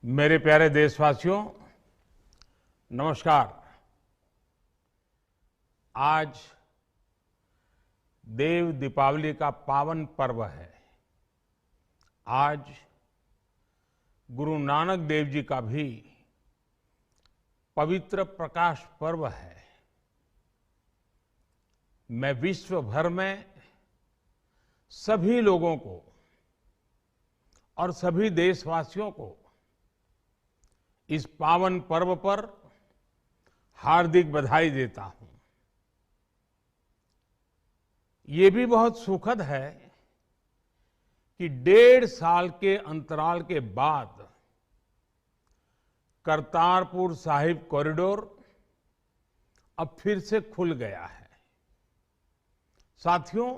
मेरे प्यारे देशवासियों, नमस्कार। आज देव दीपावली का पावन पर्व है। आज गुरु नानक देव जी का भी पवित्र प्रकाश पर्व है। मैं विश्व भर में सभी लोगों को और सभी देशवासियों को इस पावन पर्व पर हार्दिक बधाई देता हूं। ये भी बहुत सुखद है कि 1.5 साल के अंतराल के बाद करतारपुर साहिब कॉरिडोर अब फिर से खुल गया है। साथियों,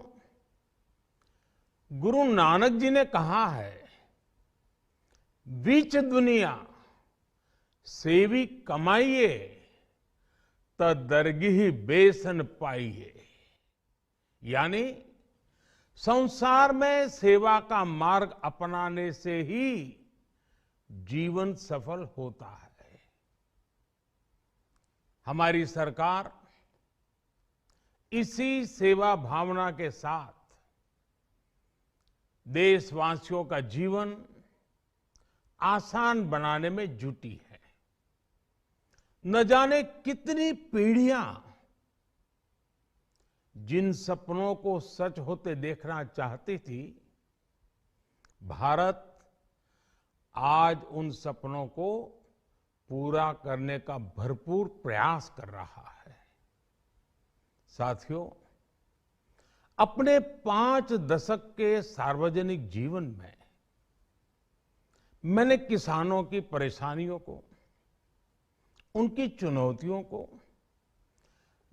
गुरु नानक जी ने कहा है, बीच दुनिया सेवी कमाइए त दरगिही बेसन पाइए। यानी संसार में सेवा का मार्ग अपनाने से ही जीवन सफल होता है। हमारी सरकार इसी सेवा भावना के साथ देशवासियों का जीवन आसान बनाने में जुटी है। न जाने कितनी पीढ़ियां जिन सपनों को सच होते देखना चाहती थी, भारत आज उन सपनों को पूरा करने का भरपूर प्रयास कर रहा है। साथियों, अपने 5 दशक के सार्वजनिक जीवन में मैंने किसानों की परेशानियों को, उनकी चुनौतियों को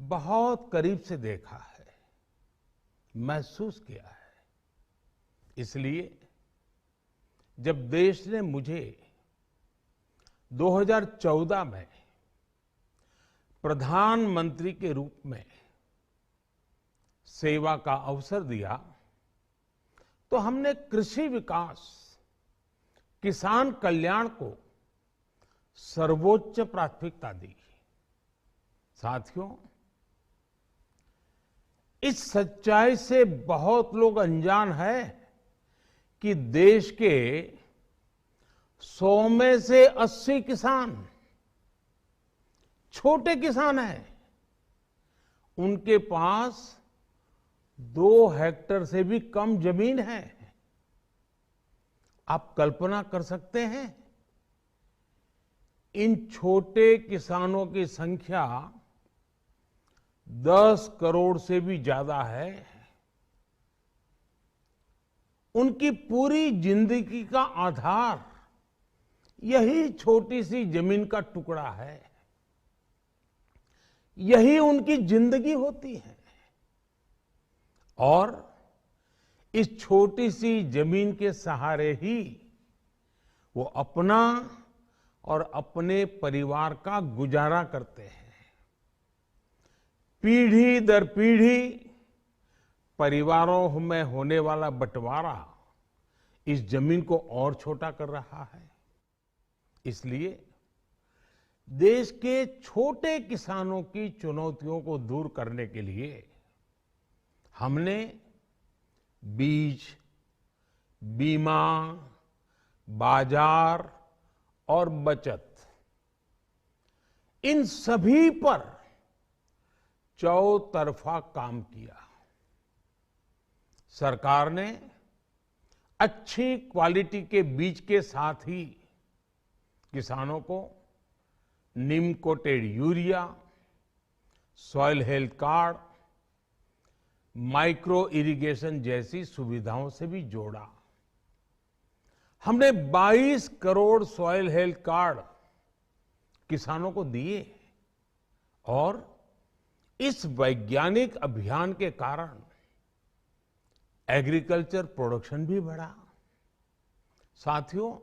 बहुत करीब से देखा है, महसूस किया है। इसलिए जब देश ने मुझे 2014 में प्रधानमंत्री के रूप में सेवा का अवसर दिया, तो हमने कृषि विकास, किसान कल्याण को सर्वोच्च प्राथमिकता दी। साथियों, इस सच्चाई से बहुत लोग अनजान है कि देश के 100 में से 80 किसान छोटे किसान हैं। उनके पास 2 हेक्टेयर से भी कम जमीन है। आप कल्पना कर सकते हैं, इन छोटे किसानों की संख्या 10 करोड़ से भी ज्यादा है। उनकी पूरी जिंदगी का आधार यही छोटी सी जमीन का टुकड़ा है। यही उनकी जिंदगी होती है। और इस छोटी सी जमीन के सहारे ही वो अपना और अपने परिवार का गुजारा करते हैं। पीढ़ी दर पीढ़ी परिवारों में होने वाला बंटवारा इस जमीन को और छोटा कर रहा है। इसलिए देश के छोटे किसानों की चुनौतियों को दूर करने के लिए हमने बीज, बीमा, बाजार और बचत, इन सभी पर चौतरफा काम किया। सरकार ने अच्छी क्वालिटी के बीज के साथ ही किसानों को नीम coated urea, soil health card, micro irrigation जैसी सुविधाओं से भी जोड़ा। हमने 22 करोड़ सॉइल हेल्थ कार्ड किसानों को दिए और इस वैज्ञानिक अभियान के कारण एग्रीकल्चर प्रोडक्शन भी बढ़ा। साथियों,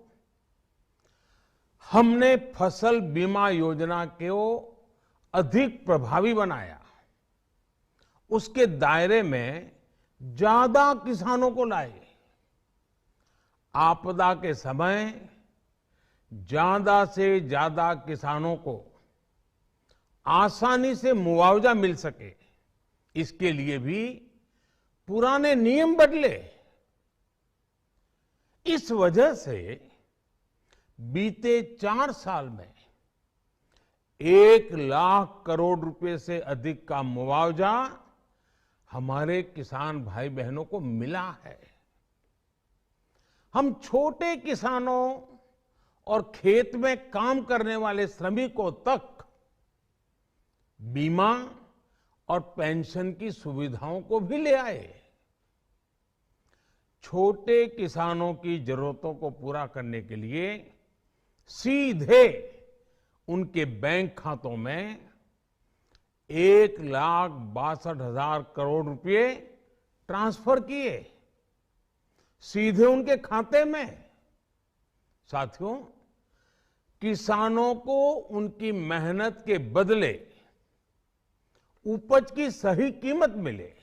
हमने फसल बीमा योजना को अधिक प्रभावी बनाया। उसके दायरे में ज्यादा किसानों को लाए। आपदा के समय ज्यादा से ज्यादा किसानों को आसानी से मुआवजा मिल सके, इसके लिए भी पुराने नियम बदले। इस वजह से बीते 4 साल में 1 लाख करोड़ रुपए से अधिक का मुआवजा हमारे किसान भाई बहनों को मिला है। हम छोटे किसानों और खेत में काम करने वाले श्रमिकों तक बीमा और पेंशन की सुविधाओं को भी ले आए। छोटे किसानों की जरूरतों को पूरा करने के लिए सीधे उनके बैंक खातों में 1,62,000 करोड़ रुपए ट्रांसफर किए, सीधे उनके खाते में। साथियों, किसानों को उनकी मेहनत के बदले उपज की सही कीमत मिले,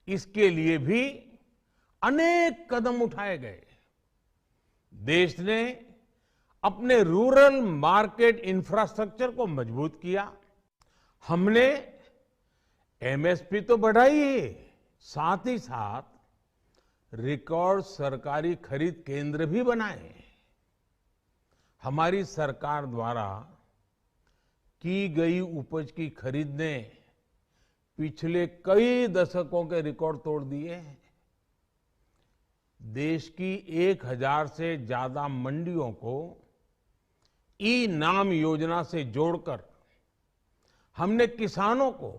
इसके लिए भी अनेक कदम उठाए गए। देश ने अपने रूरल मार्केट इंफ्रास्ट्रक्चर को मजबूत किया। हमने एमएसपी तो बढ़ाई ही, साथ ही साथ रिकॉर्ड सरकारी खरीद केंद्र भी बनाए। हमारी सरकार द्वारा की गई उपज की खरीद ने पिछले कई दशकों के रिकॉर्ड तोड़ दिए हैं। देश की 1000 से ज्यादा मंडियों को ई नाम योजना से जोड़कर हमने किसानों को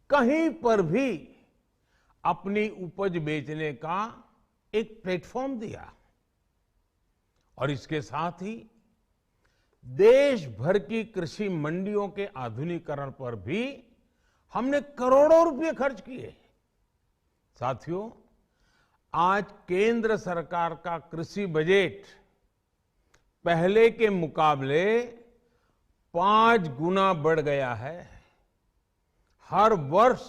कहीं पर भी अपनी उपज बेचने का एक प्लेटफॉर्म दिया। और इसके साथ ही देश भर की कृषि मंडियों के आधुनिकीकरण पर भी हमने करोड़ों रुपए खर्च किए। साथियों, आज केंद्र सरकार का कृषि बजट पहले के मुकाबले 5 गुना बढ़ गया है। हर वर्ष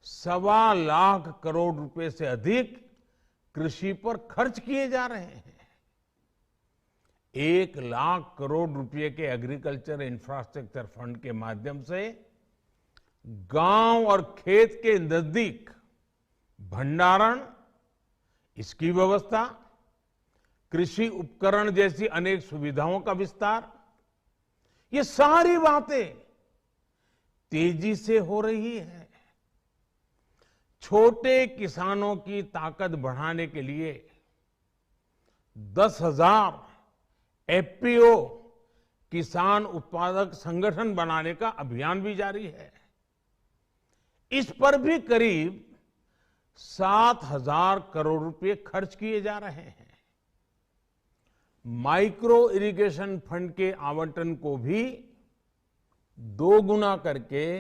1.25 लाख करोड़ रुपए से अधिक कृषि पर खर्च किए जा रहे हैं। 1 लाख करोड़ रुपए के एग्रीकल्चर इंफ्रास्ट्रक्चर फंड के माध्यम से गांव और खेत के नजदीक भंडारण, इसकी व्यवस्था, कृषि उपकरण जैसी अनेक सुविधाओं का विस्तार, ये सारी बातें तेजी से हो रही है। छोटे किसानों की ताकत बढ़ाने के लिए 10,000 एफपीओ किसान उत्पादक संगठन बनाने का अभियान भी जारी है। इस पर भी करीब 7,000 करोड़ रुपए खर्च किए जा रहे हैं। माइक्रो इरिगेशन फंड के आवंटन को भी 2 गुना करके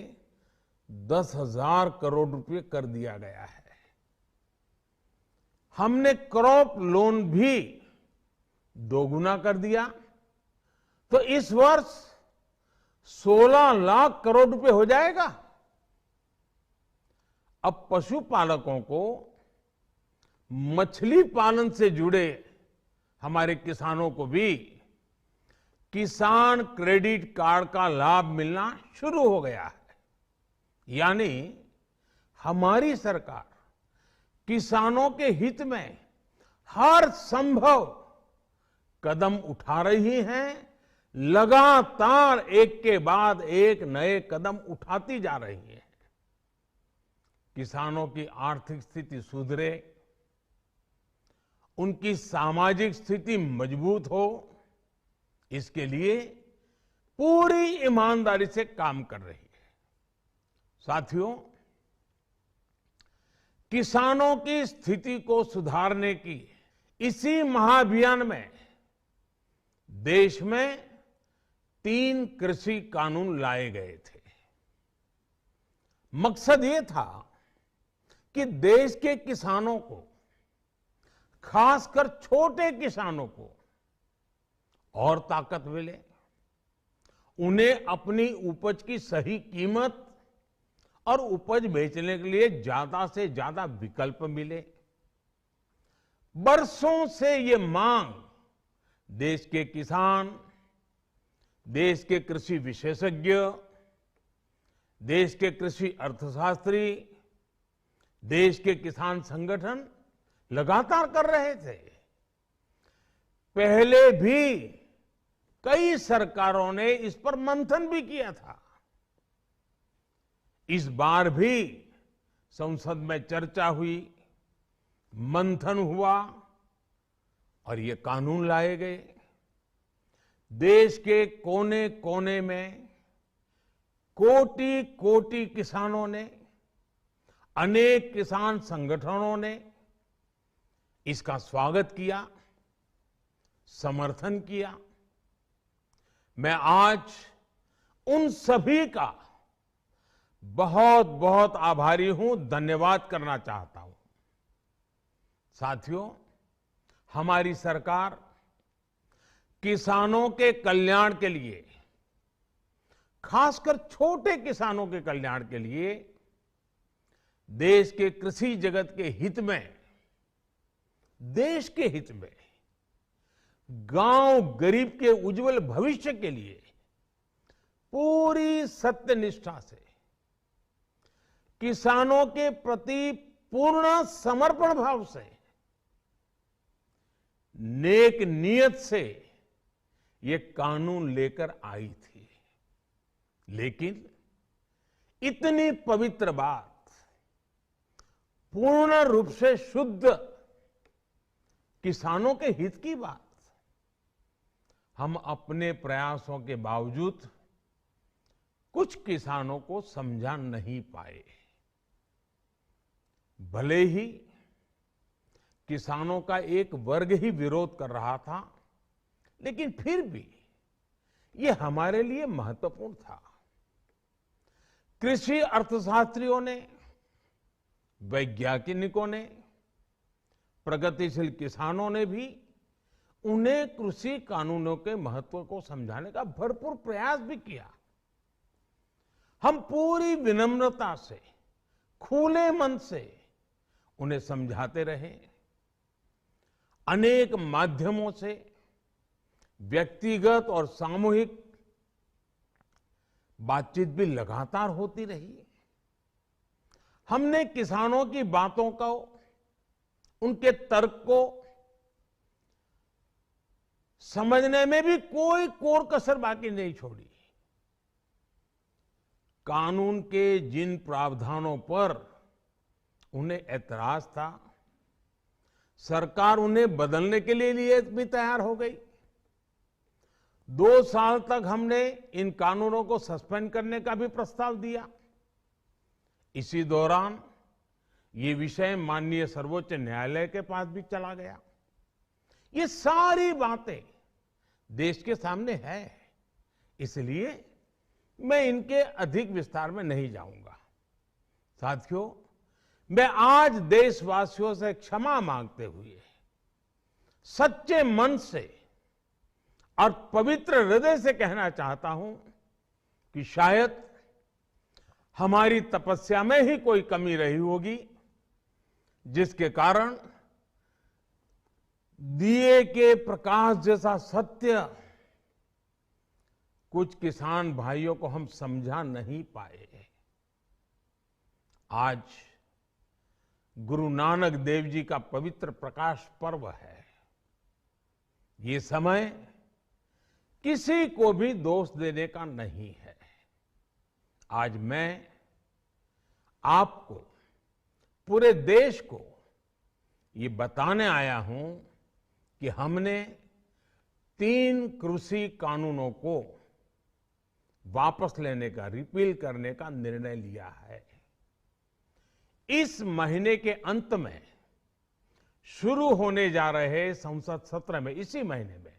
10,000 करोड़ रुपए कर दिया गया है। हमने क्रॉप लोन भी 2 गुना कर दिया, तो इस वर्ष 16 लाख करोड़ रुपए हो जाएगा। अब पशुपालकों को मछली पालन से जुड़े हमारे किसानों को भी किसान क्रेडिट कार्ड का लाभ मिलना शुरू हो गया है। यानी हमारी सरकार किसानों के हित में हर संभव कदम उठा रही है, लगातार एक के बाद एक नए कदम उठाती जा रही है। किसानों की आर्थिक स्थिति सुधरे, उनकी सामाजिक स्थिति मजबूत हो, इसके लिए पूरी ईमानदारी से काम कर रही है। साथियों, किसानों की स्थिति को सुधारने की इसी महाअभियान में देश में 3 कृषि कानून लाए गए थे। मकसद ये था कि देश के किसानों को, खासकर छोटे किसानों को और ताकत मिले, उन्हें अपनी उपज की सही कीमत और उपज बेचने के लिए ज्यादा से ज्यादा विकल्प मिले। बरसों से ये मांग देश के किसान, देश के कृषि विशेषज्ञ, देश के कृषि अर्थशास्त्री, देश के किसान संगठन लगातार कर रहे थे। पहले भी कई सरकारों ने इस पर मंथन भी किया था। इस बार भी संसद में चर्चा हुई, मंथन हुआ और ये कानून लाए गए। देश के कोने कोने में कोटि कोटि किसानों ने, अनेक किसान संगठनों ने इसका स्वागत किया, समर्थन किया। मैं आज उन सभी का बहुत बहुत आभारी हूं, धन्यवाद करना चाहता हूं। साथियों, हमारी सरकार किसानों के कल्याण के लिए, खासकर छोटे किसानों के कल्याण के लिए, देश के कृषि जगत के हित में, देश के हित में, गांव गरीब के उज्जवल भविष्य के लिए पूरी सत्यनिष्ठा से, किसानों के प्रति पूर्ण समर्पण भाव से, नेक नियत से ये कानून लेकर आई थी। लेकिन इतनी पवित्र बात, पूर्ण रूप से शुद्ध किसानों के हित की बात, हम अपने प्रयासों के बावजूद कुछ किसानों को समझा नहीं पाए। भले ही किसानों का एक वर्ग ही विरोध कर रहा था, लेकिन फिर भी ये हमारे लिए महत्वपूर्ण था। कृषि अर्थशास्त्रियों ने, वैज्ञानिकों ने, प्रगतिशील किसानों ने भी उन्हें कृषि कानूनों के महत्व को समझाने का भरपूर प्रयास भी किया। हम पूरी विनम्रता से, खुले मन से उन्हें समझाते रहे। अनेक माध्यमों से व्यक्तिगत और सामूहिक बातचीत भी लगातार होती रही। हमने किसानों की बातों को, उनके तर्क को समझने में भी कोई कोर कसर बाकी नहीं छोड़ी। कानून के जिन प्रावधानों पर उन्हें ऐतराज था, सरकार उन्हें बदलने के लिए भी तैयार हो गई। 2 साल तक हमने इन कानूनों को सस्पेंड करने का भी प्रस्ताव दिया। इसी दौरान ये विषय माननीय सर्वोच्च न्यायालय के पास भी चला गया। ये सारी बातें देश के सामने है, इसलिए मैं इनके अधिक विस्तार में नहीं जाऊंगा। साथियों, मैं आज देशवासियों से क्षमा मांगते हुए सच्चे मन से और पवित्र हृदय से कहना चाहता हूं कि शायद हमारी तपस्या में ही कोई कमी रही होगी, जिसके कारण दिए के प्रकाश जैसा सत्य कुछ किसान भाइयों को हम समझा नहीं पाए। आज गुरु नानक देव जी का पवित्र प्रकाश पर्व है। ये समय किसी को भी दोष देने का नहीं है। आज मैं आपको, पूरे देश को ये बताने आया हूं कि हमने 3 कृषि कानूनों को वापस लेने का, रिपील करने का निर्णय लिया है। इस महीने के अंत में शुरू होने जा रहे संसद सत्र में, इसी महीने में,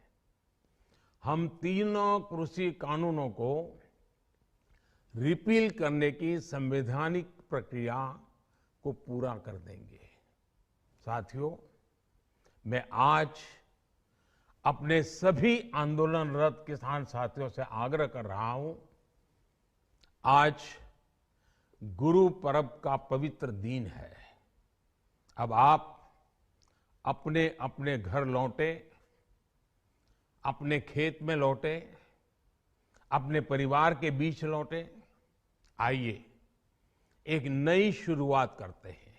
हम 3 कृषि कानूनों को रिपील करने की संवैधानिक प्रक्रिया को पूरा कर देंगे। साथियों, मैं आज अपने सभी आंदोलनरत किसान साथियों से आग्रह कर रहा हूं, आज गुरु पर्व का पवित्र दिन है। अब आप अपने अपने घर लौटे अपने खेत में लौटे, अपने परिवार के बीच लौटे। आइए एक नई शुरुआत करते हैं,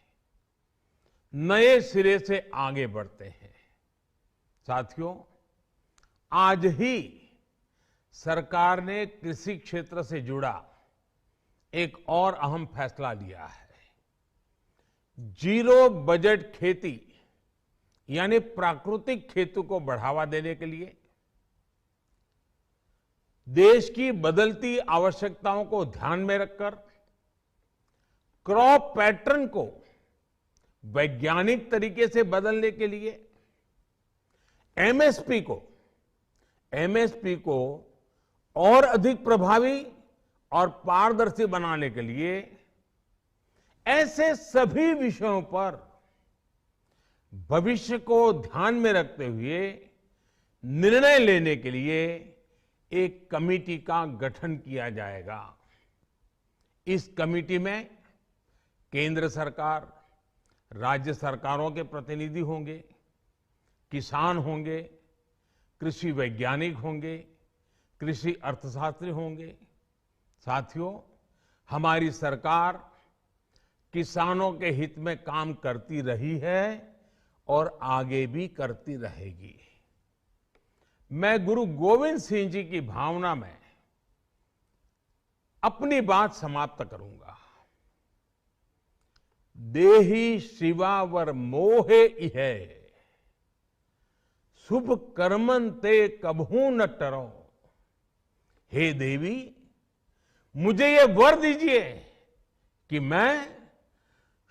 नए सिरे से आगे बढ़ते हैं। साथियों, आज ही सरकार ने कृषि क्षेत्र से जुड़ा एक और अहम फैसला लिया है। जीरो बजट खेती यानी प्राकृतिक खेती को बढ़ावा देने के लिए देश की बदलती आवश्यकताओं को ध्यान में रखकर क्रॉप पैटर्न को वैज्ञानिक तरीके से बदलने के लिए एमएसपी को और अधिक प्रभावी और पारदर्शी बनाने के लिए ऐसे सभी विषयों पर भविष्य को ध्यान में रखते हुए निर्णय लेने के लिए एक कमेटी का गठन किया जाएगा। इस कमेटी में केंद्र सरकार, राज्य सरकारों के प्रतिनिधि होंगे, किसान होंगे, कृषि वैज्ञानिक होंगे, कृषि अर्थशास्त्री होंगे। साथियों, हमारी सरकार किसानों के हित में काम करती रही है और आगे भी करती रहेगी। मैं गुरु गोविंद सिंह जी की भावना में अपनी बात समाप्त करूंगा। देहि शिवावर मोहे इहे, शुभ कर्मन ते कबहू न टरो। हे देवी, मुझे ये वर दीजिए कि मैं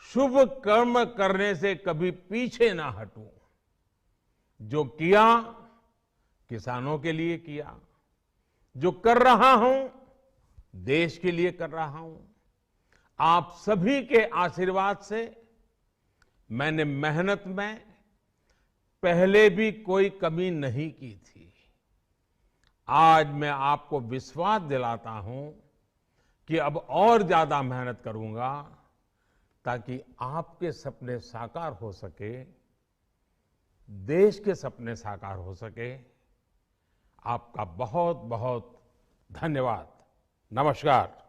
शुभ कर्म करने से कभी पीछे ना हटूं। जो किया किसानों के लिए किया, जो कर रहा हूं देश के लिए कर रहा हूं। आप सभी के आशीर्वाद से मैंने मेहनत में पहले भी कोई कमी नहीं की थी। आज मैं आपको विश्वास दिलाता हूं कि अब और ज्यादा मेहनत करूंगा ताकि आपके सपने साकार हो सके, देश के सपने साकार हो सके। आपका बहुत बहुत धन्यवाद। नमस्कार।